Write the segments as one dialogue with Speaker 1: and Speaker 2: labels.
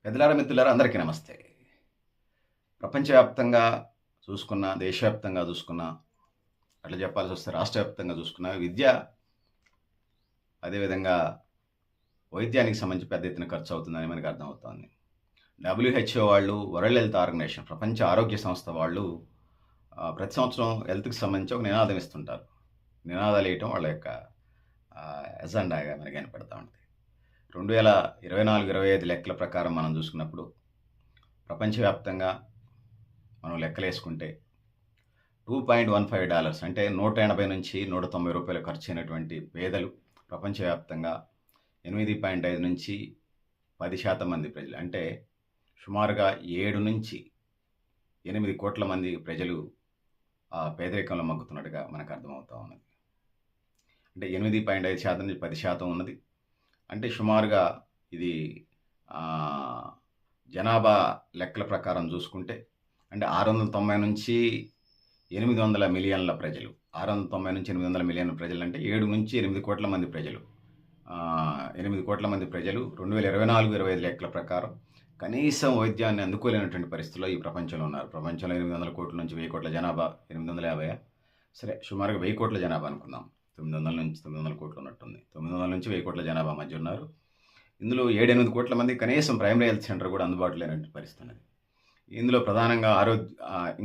Speaker 1: పెద్దలారా, మిత్రులారా అందరికీ నమస్తే. ప్రపంచవ్యాప్తంగా చూసుకున్నా, దేశవ్యాప్తంగా చూసుకున్నా, అట్లా చెప్పాల్సొస్తే రాష్ట్ర వ్యాప్తంగా చూసుకున్నా విద్య, అదేవిధంగా వైద్యానికి సంబంధించి పెద్ద ఎత్తున ఖర్చవుతుందని మనకు అర్థమవుతోంది. డబ్ల్యూహెచ్ఓ వాళ్ళు, వరల్డ్ హెల్త్ ఆర్గనైజేషన్, ప్రపంచ ఆరోగ్య సంస్థ వాళ్ళు ప్రతి సంవత్సరం హెల్త్‌కి సంబంధించి ఒక నినాదం ఇస్తుంటారు. నినాదాలేయటం వాళ్ళ యొక్క ఎజెండాగా మనకు కనపడతా ఉంటది. 2024, 25 లెక్కల ప్రకారం మనం చూసుకున్నప్పుడు ప్రపంచవ్యాప్తంగా మనం లెక్కలేసుకుంటే $2.15 అంటే $180-190 ఖర్చయినటువంటి పేదలు ప్రపంచవ్యాప్తంగా 8.5-10% మంది ప్రజలు, అంటే సుమారుగా 7-8 కోట్ల మంది ప్రజలు ఆ పేదరికంలో మగ్గుతున్నట్టుగా మనకు అర్థమవుతా ఉన్నది. అంటే 8.5% నుంచి 10% ఉన్నది. అంటే సుమారుగా ఇది జనాభా లెక్కల ప్రకారం చూసుకుంటే అంటే 690-800 మిలియన్ల ప్రజలు, 690-800 మిలియన్ల ప్రజలు అంటే 7-8 కోట్ల మంది ప్రజలు, 8 కోట్ల మంది ప్రజలు 2024-25 లెక్కల ప్రకారం కనీసం వైద్యాన్ని అందుకోలేనటువంటి పరిస్థితుల్లో ఈ ప్రపంచంలో ఉన్నారు. ప్రపంచంలో 800 కోట్ల నుంచి 1000 కోట్ల జనాభా, 850 సరే సుమారుగా 1000 కోట్ల జనాభా అనుకుందాం. 900 కోట్లు ఉన్నట్టుంది. 900 నుంచి 1000 కోట్ల జనాభా మధ్య ఉన్నారు. ఇందులో 7-8 కోట్ల మంది కనీసం ప్రైమరీ హెల్త్ సెంటర్ కూడా అందుబాటులో లేనటువంటి పరిస్థితి ఉన్నది. ఇందులో ప్రధానంగా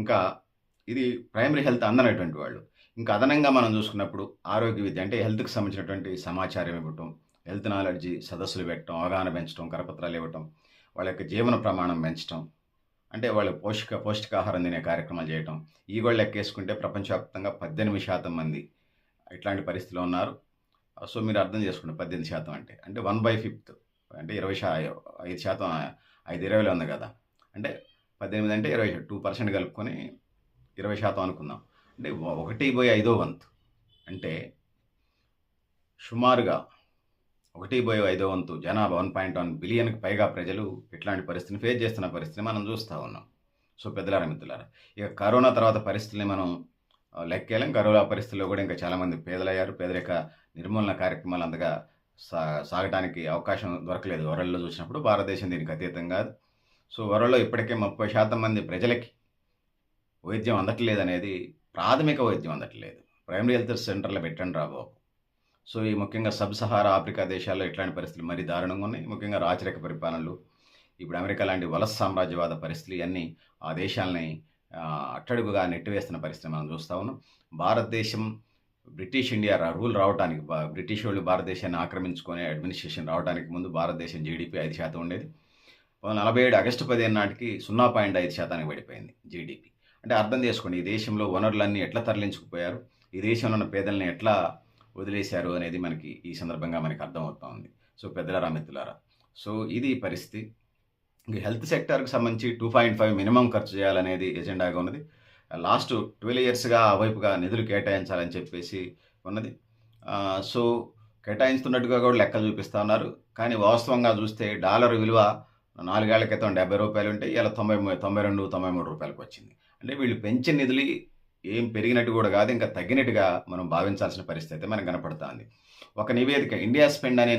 Speaker 1: ఇంకా ఇది ప్రైమరీ హెల్త్ అందనటువంటి వాళ్ళు. ఇంకా అదనంగా మనం చూసుకున్నప్పుడు ఆరోగ్య విద్య అంటే హెల్త్‌కి సంబంధించినటువంటి సమాచారం ఇవ్వటం, హెల్త్ నాలెడ్జి సదస్సులు పెట్టడం, అవగాహన పెంచడం, కరపత్రాలు ఇవ్వటం, వాళ్ళ యొక్క జీవన ప్రమాణం పెంచడం, అంటే వాళ్ళు పౌష్టికాహారం తినే కార్యక్రమాలు చేయటం. ఈ కూడా లెక్కేసుకుంటే ప్రపంచవ్యాప్తంగా 18% మంది ఇట్లాంటి పరిస్థితిలో ఉన్నారు. సో మీరు అర్థం చేసుకోండి, 18% అంటే 1/5 అంటే 5%, 5/20లో ఉంది కదా, అంటే 18 అంటే 20, 2% కలుపుకొని 20% అనుకుందాం. అంటే 1/5 అంటే సుమారుగా 1/5 జనాభా 1.1 బిలియన్‌కి పైగా ప్రజలు ఇట్లాంటి పరిస్థితిని ఫేస్ చేస్తున్న పరిస్థితిని మనం చూస్తూ ఉన్నాం. సో పెద్దలారా, మిత్రులారా, ఇక కరోనా తర్వాత పరిస్థితుల్ని మనం లెక్కేయలేం. కరోనా పరిస్థితుల్లో కూడా ఇంకా చాలామంది పేదలయ్యారు. పేదరిక నిర్మూలన కార్యక్రమాలు అంతగా సాగటానికి అవకాశం దొరకలేదు. వరల్డ్‌లో చూసినప్పుడు భారతదేశం దీనికి అతీతం కాదు. సో వరల్డ్‌లో ఇప్పటికే 30% మంది ప్రజలకి వైద్యం అందట్లేదనేది, ప్రాథమిక వైద్యం అందట్లేదు. ప్రైమరీ హెల్త్ సెంటర్‌లో పెట్టండి రా బాబు. సో ఈ ముఖ్యంగా సబ్ సహారా ఆఫ్రికా దేశాల్లో ఇట్లాంటి పరిస్థితులు మరీ దారుణంగా ఉన్నాయి. ముఖ్యంగా రాచరిక పరిపాలనలు, ఇప్పుడు అమెరికా లాంటి వలస సామ్రాజ్యవాద పరిస్థితులు ఇవన్నీ ఆ దేశాలని అట్టడుగుగా నెట్టివేస్తున్న పరిస్థితి మనం చూస్తూ ఉన్నాం. భారతదేశం బ్రిటిష్ ఇండియా రూల్ రావడానికి, బ్రిటిష్ వాళ్ళు భారతదేశాన్ని ఆక్రమించుకొని అడ్మినిస్ట్రేషన్ రావడానికి ముందు భారతదేశం జీడిపి 5% ఉండేది. 1947 ఆగస్టు 15 నాటికి 0.5% పడిపోయింది జీడిపి. అంటే అర్థం చేసుకోండి, ఈ దేశంలో వనరులన్నీ ఎట్లా తరలించుకుపోయారు, ఈ దేశంలో ఉన్న పేదల్ని ఎట్లా వదిలేశారు అనేది మనకి ఈ సందర్భంగా మనకి అర్థమవుతా ఉంది. సో పెద్దలారా, మిత్రులారా, సో ఇది పరిస్థితి. ఇంక హెల్త్ సెక్టార్కి సంబంధించి 2.5 మినిమం ఖర్చు చేయాలనేది ఎజెండాగా ఉన్నది. లాస్ట్ 12 ఇయర్స్‌గా ఆ వైపుగా నిధులు కేటాయించాలని చెప్పేసి ఉన్నది. సో కేటాయిస్తున్నట్టుగా కూడా లెక్కలు చూపిస్తూ ఉన్నారు. కానీ వాస్తవంగా చూస్తే డాలర్ విలువ 4 ఏళ్ల క్రితం ₹70 ఉంటే ఇవాళ $92-93 వచ్చింది. అంటే వీళ్ళు పెంచిన నిధులు ఏం పెరిగినట్టు కూడా కాదు, ఇంకా తగ్గినట్టుగా మనం భావించాల్సిన పరిస్థితి అయితే మనకు కనపడుతుంది. ఒక నివేదిక, ఇండియా స్పెండ్ అనే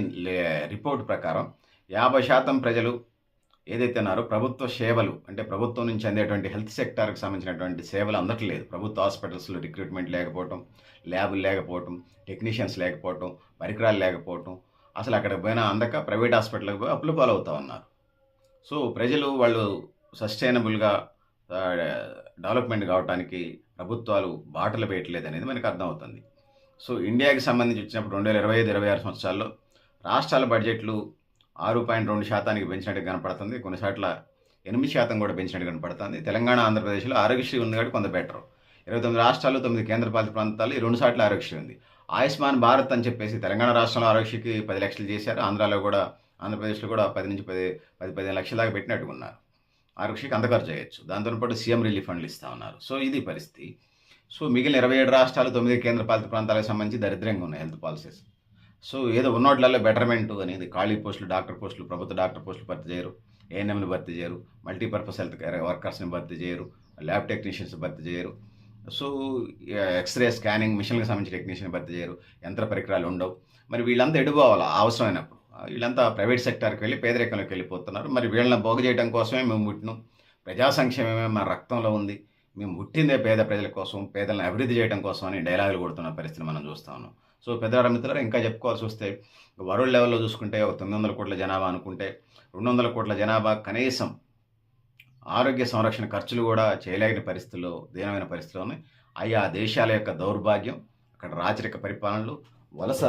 Speaker 1: రిపోర్ట్ ప్రకారం 50% ప్రజలు ఏదైతే ఉన్నారో ప్రభుత్వ సేవలు, అంటే ప్రభుత్వం నుంచి అందేటువంటి హెల్త్ సెక్టార్కి సంబంధించినటువంటి సేవలు అందట్లేదు. ప్రభుత్వ హాస్పిటల్స్లో రిక్రూట్మెంట్ లేకపోవటం, ల్యాబులు లేకపోవటం, టెక్నీషియన్స్ లేకపోవటం, పరికరాలు లేకపోవటం, అసలు అక్కడికి పోయినా అందక ప్రైవేట్ హాస్పిటల్కి పోయి అప్పుల పాలవుతూ ఉన్నారు. సో ప్రజలు వాళ్ళు సస్టైనబుల్గా డెవలప్మెంట్ కావడానికి ప్రభుత్వాలు బాటలు వేయట్లేదు అనేది మనకు అర్థమవుతుంది. సో ఇండియాకి సంబంధించి వచ్చినప్పుడు 2025-26 సంవత్సరాల్లో రాష్ట్రాల బడ్జెట్లు 6.2% పెంచినట్టు కనపడుతుంది. కొన్నిసార్లు 8% కూడా పెంచినట్టు కనపడుతుంది. తెలంగాణ, ఆంధ్రప్రదేశ్లో ఆరోగ్యశ్రీ ఉంది కాబట్టి కొంత బెటర్. 29 రాష్ట్రాలు, 9 కేంద్రపాలిత ప్రాంతాలు, 2 సార్లు ఆరోగ్యశ్రీ ఉంది. ఆయుష్మాన్ భారత్ అని చెప్పేసి తెలంగాణ రాష్ట్రంలో ఆరోగ్యశ్రీకి 10 లక్షలు చేశారు. ఆంధ్రాలో కూడా, ఆంధ్రప్రదేశ్లో కూడా 10-15 లక్షల దాకా పెట్టినట్టుగా ఉన్నారు. ఆరోగ్యశ్రీకి అంత ఖర్చు చేయొచ్చు. దాంతో పాటు సీఎం రిలీఫ్ ఫండ్లు ఇస్తూ ఉన్నారు. సో ఇది పరిస్థితి. సో మిగిలిన 27 రాష్ట్రాలు, 9 కేంద్రపాలిత ప్రాంతాలకు సంబంధించి దరిద్రంగా ఉన్నాయి హెల్త్ పాలసీస్. సో ఏదో ఉన్నోట్లలో బెటర్మెంట్ అనేది, ఖాళీ పోస్టులు, డాక్టర్ పోస్టులు, ప్రభుత్వ డాక్టర్ పోస్టులు భర్తీ చేయరు, ఏఎన్ఎంని భర్తీ చేయరు, మల్టీపర్పస్ హెల్త్ కేర్ వర్కర్స్ని భర్తీ చేయరు, ల్యాబ్ టెక్నీషియన్స్ భర్తీ చేయరు. సో ఎక్స్రే స్కానింగ్ మిషన్కి సంబంధించిన టెక్నీషియన్ భర్తీ చేయరు, యంత్ర పరికరాలు ఉండవు. మరి వీళ్ళంతా ఎడుకోవాలి అవసరమైనప్పుడు. వీళ్ళంతా ప్రైవేట్ సెక్టార్‌కి వెళ్ళి పేదరికంలోకి వెళ్ళిపోతున్నారు. మరి వీళ్ళని బాగు చేయడం కోసమే మేము పుట్టినాం. ప్రజా సంక్షేమమే మన రక్తంలో ఉంది. మేము పుట్టిందే పేద ప్రజల కోసం, పేదలను అభివృద్ధి చేయడం కోసం అని డైలాగులు కొడుతున్న పరిస్థితిని మనం చూస్తా ఉన్నాం. సో పెద్దవారు మిత్రులారా, ఇంకా చెప్పుకోవాల్సొస్తే వరల్డ్ లెవెల్‌లో చూసుకుంటే ఒక 900,00,00,000 జనాభా అనుకుంటే 200,00,00,000 జనాభా కనీసం ఆరోగ్య సంరక్షణ ఖర్చులు గూడా చేయలేని పరిస్థితుల్లో, దీనమైన పరిస్థితిలోనే ఆయా దేశాల యొక్క దౌర్భాగ్యం, అక్కడ రాచరిక పరిపాలనలు, వలస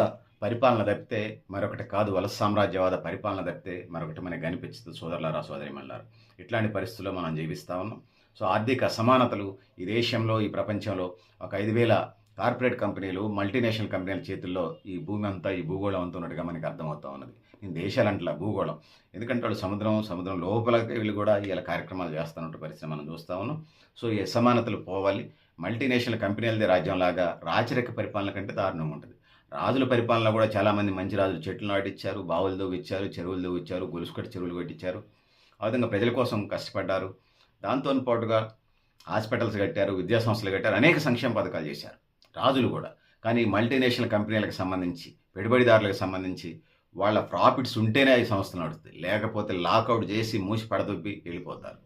Speaker 1: పరిపాలన తప్పితే మరొకటి కాదు. వలస సామ్రాజ్యవాద పరిపాలన తప్పితే మరొకటి మనకు కనిపించదు సోదరులారా, సోదరీమణులారా. ఇట్లాంటి పరిస్థితుల్లో మనం జీవిస్తా ఉన్నాం. సో ఆర్థిక అసమానతలు ఈ దేశంలో, ఈ ప్రపంచంలో ఒక 5,000 కార్పొరేట్ కంపెనీలు, మల్టీనేషనల్ కంపెనీల చేతుల్లో ఈ భూమి అంతా, ఈ భూగోళం అంతా ఉన్నట్టుగా మనకి అర్థమవుతా ఉన్నది. నేను దేశాలంటలా, భూగోళం. ఎందుకంటే వాళ్ళు సముద్రం లోపలికి వెళ్ళి కూడా ఇలా కార్యక్రమాలు చేస్తున్నట్టు పరిస్థితి మనం చూస్తా ఉన్నాం. సో ఈ అసమానతలు పోవాలి. మల్టీనేషనల్ కంపెనీలదే రాజ్యంలాగా రాచరిక పరిపాలన కంటే దారుణంగా ఉంటుంది. రాజుల పరిపాలన కూడా చాలామంది మంచి రాజులు చెట్లు నాటిచ్చారు, బావులు తవ్విచ్చారు, చెరువులు తవ్విచ్చారు, గొలుసుకట్టు చెరువులు కట్టించారు. ఆ విధంగా ప్రజల కోసం కష్టపడ్డారు. దాంతో పాటుగా హాస్పిటల్స్ కట్టారు, విద్యా సంస్థలు కట్టారు, అనేక సంక్షేమ పథకాలు చేశారు రాజులు కూడా. కానీ మల్టీనేషనల్ కంపెనీలకు సంబంధించి, పెట్టుబడిదారులకు సంబంధించి వాళ్ళ ప్రాఫిట్స్ ఉంటేనే ఈ సంస్థలు నడుస్తాయి. లేకపోతే లాకౌట్ చేసి మూసి పడదొబ్బి వెళ్ళిపోతారు.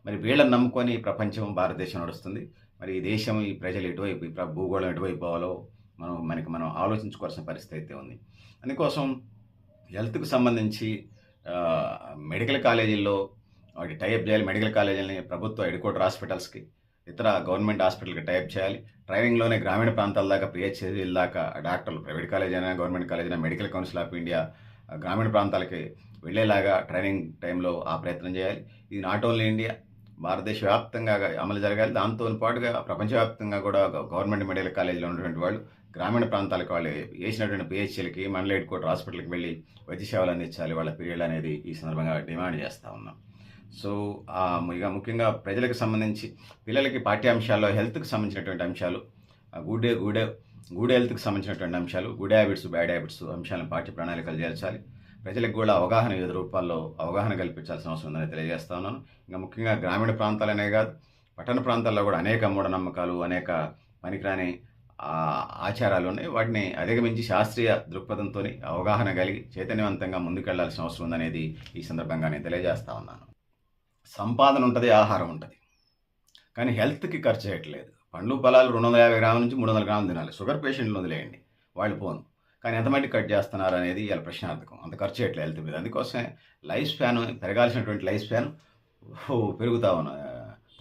Speaker 1: మరి వీళ్ళని నమ్ముకొని ఈ ప్రపంచం, భారతదేశం నడుస్తుంది. మరి ఈ దేశం, ఈ ప్రజలు ఎటువైపు, ఈ భూగోళం ఎటువైపు పోవాలో మనం ఆలోచించుకోవాల్సిన పరిస్థితి అయితే ఉంది. అందుకోసం హెల్త్‌కు సంబంధించి మెడికల్ కాలేజీల్లో వాటి టైఅప్ చేయాలి. మెడికల్ కాలేజీలని ప్రభుత్వ హెడ్ క్వార్టర్ హాస్పిటల్స్‌కి, ఇతర గవర్నమెంట్ హాస్పిటల్‌కి టైఅప్ చేయాలి. ట్రైనింగ్‌లోనే గ్రామీణ ప్రాంతాల దాకా, పిహెచ్‌సిల దాకా డాక్టర్లు, ప్రైవేట్ కాలేజ్ అయినా, గవర్నమెంట్ కాలేజ్ అయినా, మెడికల్ కౌన్సిల్ ఆఫ్ ఇండియా గ్రామీణ ప్రాంతాలకి వెళ్ళేలాగా ట్రైనింగ్ టైంలో ఆ ప్రయత్నం చేయాలి. ఇది నాట్ ఓన్లీ ఇండియా, భారతదేశ వ్యాప్తంగా అమలు జరగాలి. దాంతో పాటుగా ప్రపంచవ్యాప్తంగా కూడా గవర్నమెంట్ మెడికల్ కాలేజీలో ఉన్నటువంటి వాళ్ళు గ్రామీణ ప్రాంతాలకు వాళ్ళు వేసినటువంటి పిహెచ్‌సిలకి, మండల హెడ్ క్వార్టర్ హాస్పిటల్‌కి వెళ్ళి వైద్య సేవలు అందించాలి వాళ్ళ పీరియడ్ అనేది ఈ సందర్భంగా డిమాండ్ చేస్తూ ఉన్నాం. సో ఇక ముఖ్యంగా ప్రజలకు సంబంధించి పిల్లలకి పాఠ్యాంశాల్లో హెల్త్‌కి సంబంధించినటువంటి అంశాలు, గుడ్ హెల్త్‌కి సంబంధించినటువంటి అంశాలు, గుడ్ హ్యాబిట్స్, బ్యాడ్ హ్యాబిట్స్ అంశాలను పాఠ్య ప్రణాళికలు చేర్చాలి. ప్రజలకు కూడా అవగాహన, వివిధ రూపాల్లో అవగాహన కల్పించాల్సిన అవసరం ఉందని తెలియజేస్తా ఉన్నాను. ఇంకా ముఖ్యంగా గ్రామీణ ప్రాంతాలనే కాదు, పట్టణ ప్రాంతాల్లో కూడా అనేక మూఢనమ్మకాలు, అనేక పనికిరాని ఆచారాలు ఉన్నాయి. వాటిని అధిగమించి శాస్త్రీయ దృక్పథంతో అవగాహన కలిగి చైతన్యవంతంగా ముందుకెళ్లాల్సిన అవసరం ఉందనేది ఈ సందర్భంగా నేను తెలియజేస్తా ఉన్నాను. సంపాదన ఉంటుంది, ఆహారం ఉంటుంది, కానీ హెల్త్‌కి ఖర్చు చేయట్లేదు. పండ్లు ఫలాలు 250 గ్రాముల నుంచి 300 గ్రాములు తినాలి. షుగర్ పేషెంట్లు వదిలేయండి, వాళ్ళు పోను. కానీ ఎంత మట్టికి కట్ చేస్తున్నారు అనేది ఇలా ప్రశ్నార్థకం. అంత ఖర్చు చేయట్లేదు హెల్త్ మీద. అందుకోసమే లైఫ్ స్పాన్, పెరగాల్సినటువంటి లైఫ్ స్పాన్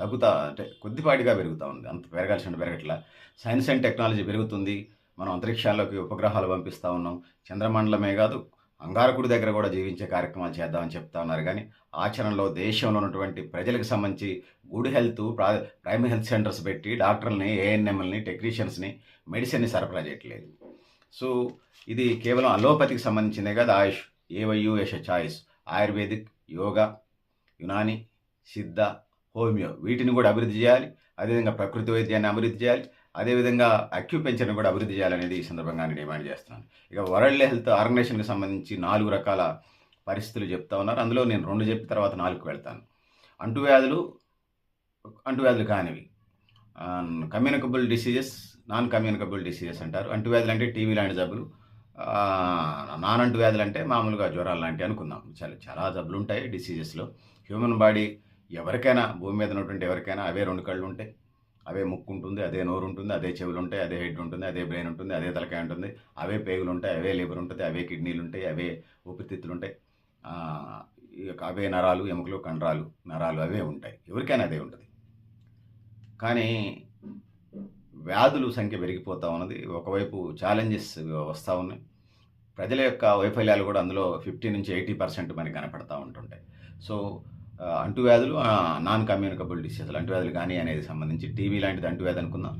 Speaker 1: తగ్గుతా, అంటే కొద్దిపాటిగా పెరుగుతూ ఉంది. అంత పెరగట్లా. సైన్స్ అండ్ టెక్నాలజీ పెరుగుతుంది. మనం అంతరిక్షాల్లోకి ఉపగ్రహాలు పంపిస్తూ ఉన్నాం. చంద్రమండలమే కాదు, అంగారకుడి దగ్గర కూడా జీవించే కార్యక్రమాలు చేద్దామని చెప్తా ఉన్నారు. కానీ ఆచరణలో దేశంలో ఉన్నటువంటి ప్రజలకు సంబంధించి good health, primary health centres పెట్టి డాక్టర్లని, ఏఎన్ఎంలని, టెక్నీషియన్స్ని, మెడిసిన్ని సరఫరా చేయట్లేదు. సో ఇది కేవలం అలోపతికి సంబంధించిందే కాదు. ఆయుష్, AYUSH choice, ayurvedic, yoga, Unani, సిద్ధ, హోమియో వీటిని కూడా అభివృద్ధి చేయాలి. అదేవిధంగా ప్రకృతి వైద్యాన్ని అభివృద్ధి చేయాలి. అదేవిధంగా అక్యుపెంచర్ని కూడా అభివృద్ధి చేయాలనేది ఈ సందర్భంగా నేను డిమాండ్ చేస్తున్నాను. ఇక వరల్డ్ హెల్త్ ఆర్గనైజేషన్కి సంబంధించి 4 రకాల పరిస్థితులు చెప్తా ఉన్నారు. అందులో నేను 2 చెప్పి తర్వాత 4కు వెళ్తాను. అంటువ్యాధులు కానివి, communicable diseases, non communicable diseases అంటారు. అంటువ్యాధులు అంటే టీవీ లాంటి జబ్బులు, నాన్ అంటువ్యాధులు అంటే మామూలుగా జ్వరాలు లాంటివి అనుకుందాం. చాలా జబ్బులు ఉంటాయి డిసీజెస్లో. హ్యూమన్ బాడీ ఎవరికైనా, భూమి మీద ఉన్నటువంటి ఎవరికైనా అవే 2 కళ్ళు ఉంటాయి, అవే ముక్కు ఉంటుంది, అదే నోరు ఉంటుంది, అదే చెవులు ఉంటాయి, అదే హెడ్ ఉంటుంది, అదే బ్రెయిన్ ఉంటుంది, అదే తలకాయ ఉంటుంది, అవే పేగులు ఉంటాయి, అవే లివర్ ఉంటుంది, అవే కిడ్నీలు ఉంటాయి, అవే ఊపిరితిత్తులు ఉంటాయి, అవే నరాలు, ఎముకలు, కండరాలు, నరాలు అవే ఉంటాయి. ఎవరికైనా అదే ఉంటుంది. కానీ వ్యాధుల సంఖ్య పెరిగిపోతూ ఉన్నది. ఒకవైపు ఛాలెంజెస్ వస్తూ ఉన్నాయి. ప్రజల యొక్క వైఫల్యాలు కూడా అందులో 50-80% మనకి కనపడతా ఉంటుంటాయి. సో అంటువ్యాధులు, నాన్ కమ్యూనికబుల్ డిసీజులు, అంటువ్యాధులు కానీ అనేది సంబంధించి టీవీ లాంటిది అంటువ్యాధి అనుకుందాం,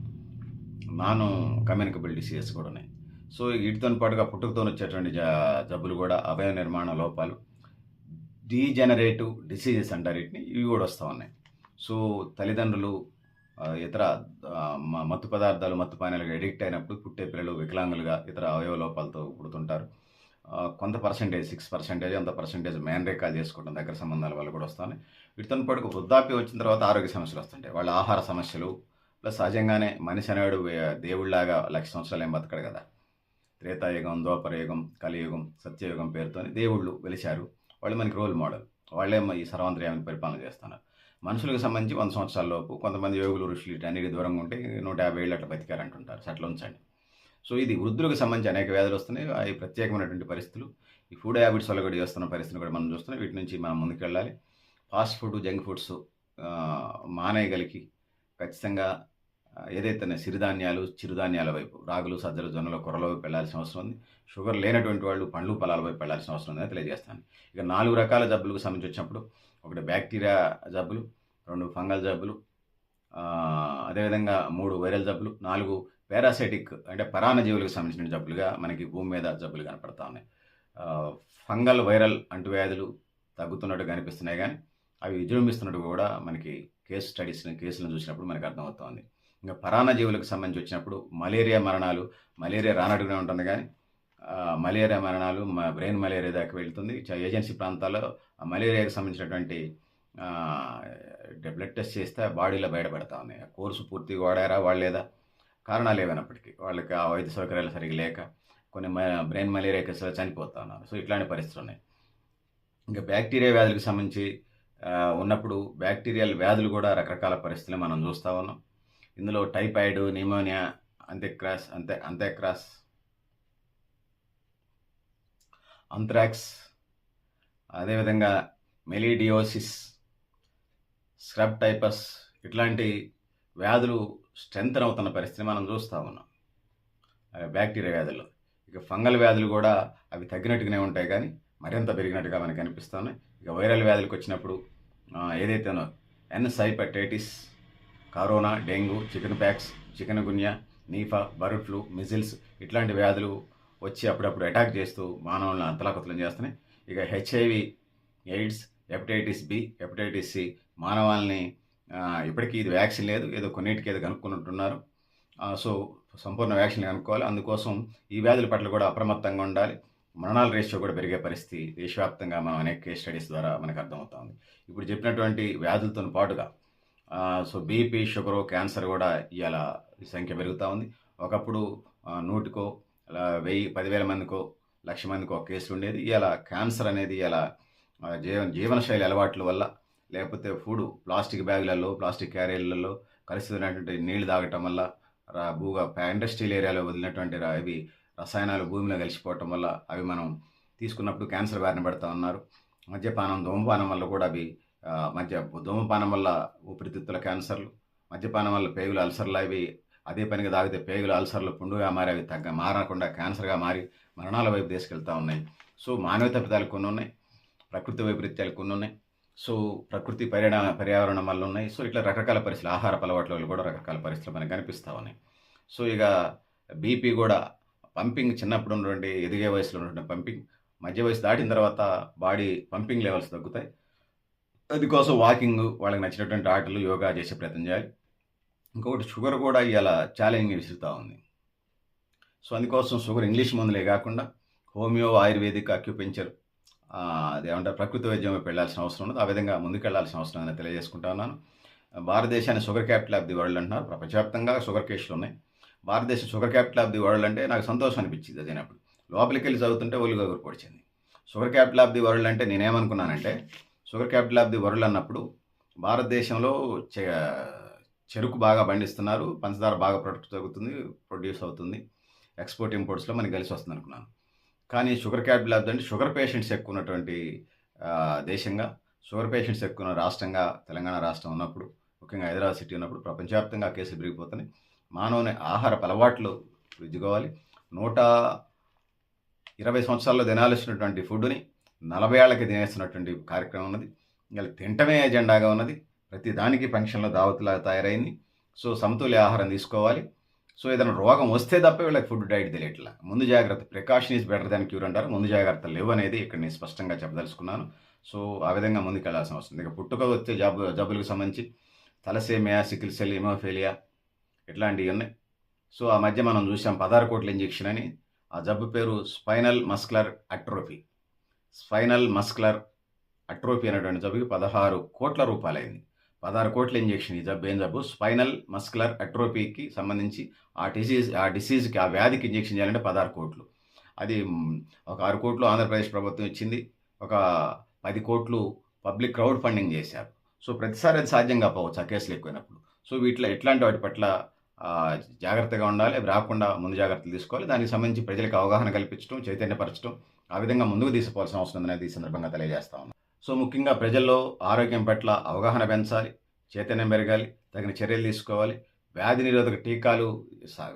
Speaker 1: నాన్ కమ్యూనికబుల్ డిసీజెస్ కూడా ఉన్నాయి. సో వీటితో పాటుగా పుట్టుకతో వచ్చేటువంటి జబ్బులు కూడా, అవయవ నిర్మాణ లోపాలు, డీజనరేటివ్ డిసీజెస్ అంటారు వీటిని, ఇవి కూడా వస్తూ ఉన్నాయి. సో తల్లిదండ్రులు ఇతర మత్తు పదార్థాలు, మత్తు పానీయాలకు అడిక్ట్ అయినప్పుడు పుట్టే పిల్లలు వికలాంగులుగా, ఇతర అవయవ లోపాలతో పుడుతుంటారు. కొంత పర్సెంటేజ్, 6% అంత పర్సెంటేజ్ మేనరేకాలు చేసుకోవడం, దగ్గర సంబంధాల వల్ల కూడా వస్తాయి. వీటితో పాటు వృద్ధాప్యం వచ్చిన తర్వాత ఆరోగ్య సమస్యలు వస్తుంటాయి. వాళ్ళ ఆహార సమస్యలు, ప్లస్ సహజంగానే మనిషి అనేవాడు దేవుళ్ళలాగా 1,00,000 సంవత్సరాలు ఏం బతకడు కదా. త్రేతాయుగం, ద్వాపరయుగం, కలియుగం, సత్యయుగం పేరుతోని దేవుళ్ళు వెలిశారు. వాళ్ళు మనకి రోల్ మోడల్. వాళ్ళే ఈ సర్వాంతర్యామిని పరిపాలన చేస్తున్నారు. మనుషులకు సంబంధించి 100 సంవత్సరాల లోపు కొంతమంది యోగులు, ఋషులు వీటన్నిటికి దూరంగా ఉంటే 150 ఏళ్ళు అట్లా బతికారంటుంటారు. అట్లా ఉంచండి. సో ఇది వృద్ధులకు సంబంధించి అనేక వ్యాధులు వస్తున్నాయి. అవి ప్రత్యేకమైనటువంటి పరిస్థితులు. ఈ ఫుడ్ హ్యాబిట్స్ వల్ల కూడా చేస్తున్న పరిస్థితిని కూడా మనం చూస్తున్నాం. వీటి నుంచి మనం ముందుకెళ్ళాలి. ఫాస్ట్ ఫుడ్, జంక్ ఫుడ్స్ మానేయగలిగి ఖచ్చితంగా ఏదైతే సిరిధాన్యాలు, చిరుధాన్యాల వైపు రాగులు, సజ్జలు, జొన్నలు, కొర్రల వైపు వెళ్ళాల్సిన అవసరం ఉంది. షుగర్ లేనటువంటి వాళ్ళు పండ్లు, ఫలాల వైపు వెళ్ళాల్సిన అవసరం ఉందని తెలియజేస్తాను. ఇక 4 రకాల జబ్బులకు సంబంధించి వచ్చినప్పుడు, ఒకటి బ్యాక్టీరియా జబ్బులు, 2 ఫంగల్ జబ్బులు, అదేవిధంగా 3 వైరల్ జబ్బులు, 4 పారాసైటిక్ అంటే పరాన్నజీవులకు సంబంధించిన జబ్బులుగా మనకి భూమి మీద జబ్బులు కనపడతా ఉన్నాయి. ఫంగల్, వైరల్ అంటువ్యాధులు తగ్గుతున్నట్టు కనిపిస్తున్నాయి, కానీ అవి విజృంభిస్తున్నట్టు కూడా మనకి కేసులను చూసినప్పుడు మనకు అర్థమవుతోంది. ఇంకా పరాన్నజీవులకు సంబంధించి వచ్చినప్పుడు మలేరియా మరణాలు, మలేరియా రానట్టుగానే ఉంటుంది, కానీ మలేరియా మరణాలు బ్రెయిన్ మలేరియా దాకా వెళ్తుంది. ఏజెన్సీ ప్రాంతాల్లో మలేరియాకి సంబంధించినటువంటి బ్లడ్ టెస్ట్ చేస్తే బాడీలో బయటపడతా ఉన్నాయి. కోర్సు పూర్తిగా వాడారా వాడలేదా కారణాలు ఏమైనప్పటికీ వాళ్ళకి ఆ వైద్య సౌకర్యాలు సరిగ్గా లేక కొన్ని బ్రెయిన్ మలేరియా కేసులు చనిపోతా ఉన్నారు. సో ఇట్లాంటి పరిస్థితులు ఉన్నాయి. ఇంకా బ్యాక్టీరియా వ్యాధులకు సంబంధించి ఉన్నప్పుడు బ్యాక్టీరియల్ వ్యాధులు కూడా రకరకాల పరిస్థితులు మనం చూస్తూ ఉన్నాం. ఇందులో టైఫాయిడ్, నిమోనియా, అంథ్రాక్స్, అదేవిధంగా మెలీడియోసిస్, స్క్రబ్ టైపస్ ఇట్లాంటి వ్యాధులు స్ట్రెంథన్ అవుతున్న పరిస్థితిని మనం చూస్తూ ఉన్నాం బ్యాక్టీరియా వ్యాధుల్లో. ఇక ఫంగల్ వ్యాధులు కూడా అవి తగ్గినట్టుగానే ఉంటాయి, కానీ మరింత పెరిగినట్టుగా మనకు అనిపిస్తున్నాయి. ఇక వైరల్ వ్యాధులకు వచ్చినప్పుడు ఏదైతేనో encephalitis, corona, dengue, chikungunya, Nipah, bird flu, measles ఇట్లాంటి వ్యాధులు వచ్చి అప్పుడప్పుడు అటాక్ చేస్తూ మానవులను అంతలాకుతలం చేస్తున్నాయి. ఇక HIV, AIDS, hepatitis B, hepatitis C మానవాళ్ళని ఇప్పటికీ ఇది వ్యాక్సిన్ లేదు, ఏదో కొన్నిటికి ఏదో కనుక్కుంటున్నారు. సో సంపూర్ణ వ్యాక్సిన్ కనుక్కోవాలి. అందుకోసం ఈ వ్యాధుల పట్ల కూడా అప్రమత్తంగా ఉండాలి. మరణాల రేషియో కూడా పెరిగే పరిస్థితి దేశవ్యాప్తంగా మనం అనేక కేస్ స్టడీస్ ద్వారా మనకు అర్థమవుతుంది. ఇప్పుడు చెప్పినటువంటి వ్యాధులతో పాటుగా సో బీపీ, షుగరు, క్యాన్సర్ కూడా ఇవాళ సంఖ్య పెరుగుతూ ఉంది. ఒకప్పుడు 100కో 1000, 10,000 మందికో 1,00,000 మందికో కేసులు ఉండేది. ఇవాళ క్యాన్సర్ అనేది ఇలా జీవనశైలి అలవాట్ల వల్ల, లేకపోతే ఫుడ్ ప్లాస్టిక్ బ్యాగులలో, ప్లాస్టిక్ క్యారియర్లలో కలిసినటువంటి నీళ్లు తాగటం వల్ల, ఇండస్ట్రియల్ ఏరియాలో వదిలినటువంటి ఇవి రసాయనాలు భూమిలో కలిసిపోవటం వల్ల అవి మనం తీసుకున్నప్పుడు క్యాన్సర్ బారిన పడుతూ ఉన్నారు. ధూమపానం వల్ల కూడా అవి ధూమపానం వల్ల ఊపిరితిత్తుల క్యాన్సర్లు, మద్యపానం వల్ల పేగుల అల్సర్లు, అవి అదే పనిగా తాగితే పేగుల అల్సర్లు పుండుగా మారి అవి మారకుండా క్యాన్సర్గా మారి మరణాల వైపు తీసుకెళ్తూ ఉన్నాయి. సో మానవ తప్పిదాలు కొన్ని ఉన్నాయి, ప్రకృతి వైపరీత్యాలు కొన్ని ఉన్నాయి. సో ప్రకృతి పర్యావరణం వల్ల ఉన్నాయి. సో ఇట్లా రకరకాల పరిస్థితులు, ఆహార అలవాట్ల వల్ల కూడా రకరకాల పరిస్థితులు మనకు కనిపిస్తూ ఉన్నాయి. సో ఇక బీపీ కూడా పంపింగ్ చిన్నప్పుడు ఉన్నటువంటి ఎదిగే వయసులో ఉన్నటువంటి పంపింగ్, మధ్య వయసు దాటిన తర్వాత బాడీ పంపింగ్ లెవెల్స్ తగ్గుతాయి. అందుకోసం వాకింగ్, వాళ్ళకి నచ్చినటువంటి ఆటలు, యోగా చేసే ప్రయత్నం చేయాలి. ఇంకొకటి షుగర్ కూడా ఇలా ఛాలెంజింగ్ విసురుతూ ఉంది. సో అందుకోసం షుగర్ ఇంగ్లీష్ మందులే కాకుండా హోమియో, ఆయుర్వేదిక్, అక్యుపెంచర్, అదేమంటారు ప్రకృతి వైద్యం వైపు వెళ్ళాల్సిన అవసరం ఉన్నది. ఆ విధంగా ముందుకెళ్లాల్సిన అవసరం ఉందని తెలియజేసుకుంటా ఉన్నాను. భారతదేశాన్ని sugar capital of the world అంటున్నారు. ప్రపంచవ్యాప్తంగా షుగర్ కేసులు ఉన్నాయి. భారతదేశం sugar capital of the world అంటే నాకు సంతోషం అనిపించింది. అదేనప్పుడు లోపలికి వెళ్ళి చదువుతుంటే ఒళ్ళుగా గురిపొడిచింది. Sugar capital of the world అంటే నేనేమనుకున్నానంటే, sugar capital of the world అన్నప్పుడు భారతదేశంలో చెరుకు బాగా పండిస్తున్నారు, పంచదార బాగా ప్రొడ్యూస్ అవుతుంది, ఎక్స్పోర్ట్ ఇంపోర్ట్స్లో మనకి కలిసి వస్తుంది అనుకున్నాను. కానీ షుగర్ క్యాపిటల్ ఆఫ్ అంటే షుగర్ పేషెంట్స్ ఎక్కువ ఉన్నటువంటి దేశంగా, షుగర్ పేషెంట్స్ ఎక్కువ ఉన్న రాష్ట్రంగా తెలంగాణ రాష్ట్రం ఉన్నప్పుడు, ముఖ్యంగా హైదరాబాద్ సిటీ ఉన్నప్పుడు ప్రపంచవ్యాప్తంగా కేసులు పెరిగిపోతున్నాయి. మానవుని ఆహార అలవాట్లు విద్యుకోవాలి. 120 సంవత్సరాల్లో తినాల్సినటువంటి ఫుడ్ని 40 ఏళ్ళకి తినేస్తున్నటువంటి కార్యక్రమం ఉన్నది. ఇంకా తింటమే ఎజెండాగా ఉన్నది. ప్రతి దానికి ఫంక్షన్లో దావతులా తయారైంది. సో సమతుల్య ఆహారం తీసుకోవాలి. సో ఏదైనా రోగం వస్తే తప్ప వీళ్ళకి ఫుడ్ డైట్ తెలియట్లా. ముందు జాగ్రత్త, precaution is better than cure అంటారు. ముందు జాగ్రత్తలు లేవు అనేది ఇక్కడ నేను స్పష్టంగా చెప్పదలుచుకున్నాను. సో ఆ విధంగా ముందుకు వెళ్ళాల్సిన అవసరం. ఇక పుట్టుక వచ్చే జబ్బులకు సంబంధించి తలసేమియా, సికిల్ సెల్, హిమోఫీలియా ఇట్లాంటివి ఉన్నాయి. సో ఆ మధ్య మనం చూసాం 16 కోట్ల ఇంజెక్షన్ అని. ఆ జబ్బు పేరు spinal muscular atrophy. Spinal muscular atrophy అనేటువంటి జబ్బుకి 16 కోట్ల రూపాయలైంది. 16 కోట్ల ఇంజెక్షన్. ఈ జబ్బు ఏం జబ్బు? స్పైనల్ మస్కులర్ అట్రోఫీకి సంబంధించి ఆ డిసీజ్కి, ఆ వ్యాధికి ఇంజెక్షన్ చేయాలంటే 16 కోట్లు. అది ఒక 6 కోట్లు ఆంధ్రప్రదేశ్ ప్రభుత్వం ఇచ్చింది. ఒక 10 కోట్లు పబ్లిక్ క్రౌడ్ ఫండింగ్ చేశారు. సో, ప్రతిసారి అది సాధ్యం కాకపోవచ్చు ఆ కేసులు ఎక్కువైనప్పుడు. సో, వీటిలో ఎట్లాంటి వాటి పట్ల జాగ్రత్తగా ఉండాలి. అవి రాకుండా ముందు జాగ్రత్తలు తీసుకోవాలి. దానికి సంబంధించి ప్రజలకు అవగాహన కల్పించడం, చైతన్యపరచడం, ఆ విధంగా ముందుకు తీసుకోవాల్సిన అవసరం ఉందనేది ఈ సందర్భంగా తెలియజేస్తా ఉన్నాను. సో, ముఖ్యంగా ప్రజల్లో ఆరోగ్యం పట్ల అవగాహన పెంచాలి, చైతన్యం పెరగాలి, తగిన చర్యలు తీసుకోవాలి. వ్యాధి నిరోధక టీకాలు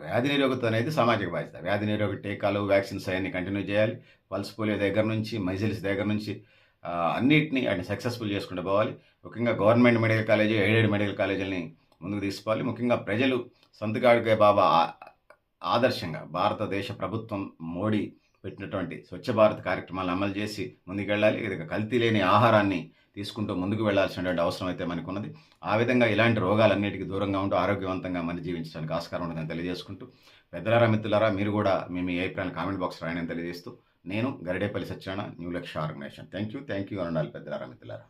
Speaker 1: వ్యాధి నిరోధకత అనేది సామాజిక బాధ్యత. వ్యాధి నిరోధక టీకాలు, వ్యాక్సిన్స్ అయన్నీ కంటిన్యూ చేయాలి. పల్స్ పోలియో దగ్గర నుంచి, మైజిల్స్ దగ్గర నుంచి అన్నిటిని సక్సెస్‌ఫుల్ చేసుకుంటూ పోవాలి. ముఖ్యంగా government medical college, aided medical కాలేజీలని ముందుకు తీసుకోవాలి. ముఖ్యంగా ప్రజలు సంతకాడికే బాబా ఆదర్శంగా భారతదేశ ప్రభుత్వం మోడీ పెట్టినటువంటి స్వచ్ఛ భారత్ కార్యక్రమాలను అమలు చేసి ముందుకెళ్ళాలి. ఇది కల్తీ లేని ఆహారాన్ని తీసుకుంటూ ముందుకు వెళ్లాల్సినటువంటి అవసరం అయితే మనకున్నది. ఆ విధంగా ఇలాంటి రోగాలన్నిటికీ దూరంగా ఉంటూ ఆరోగ్యవంతంగా మనిషి జీవించడానికి ఆస్కారం ఉంటుందని తెలియజేసుకుంటూ, పెద్దలారా, మిత్రులారా, మీరు కూడా మీ అభిప్రాయాన్ని కామెంట్ బాక్స్ రాయని తెలియజేస్తూ, నేను గరిడేపల్లి సత్యనారాయణ, న్యూ లక్ష్య ఆర్గనైజేషన్. థ్యాంక్ యూ అని ఉండాలి పెద్దలారా, మిత్రులారా.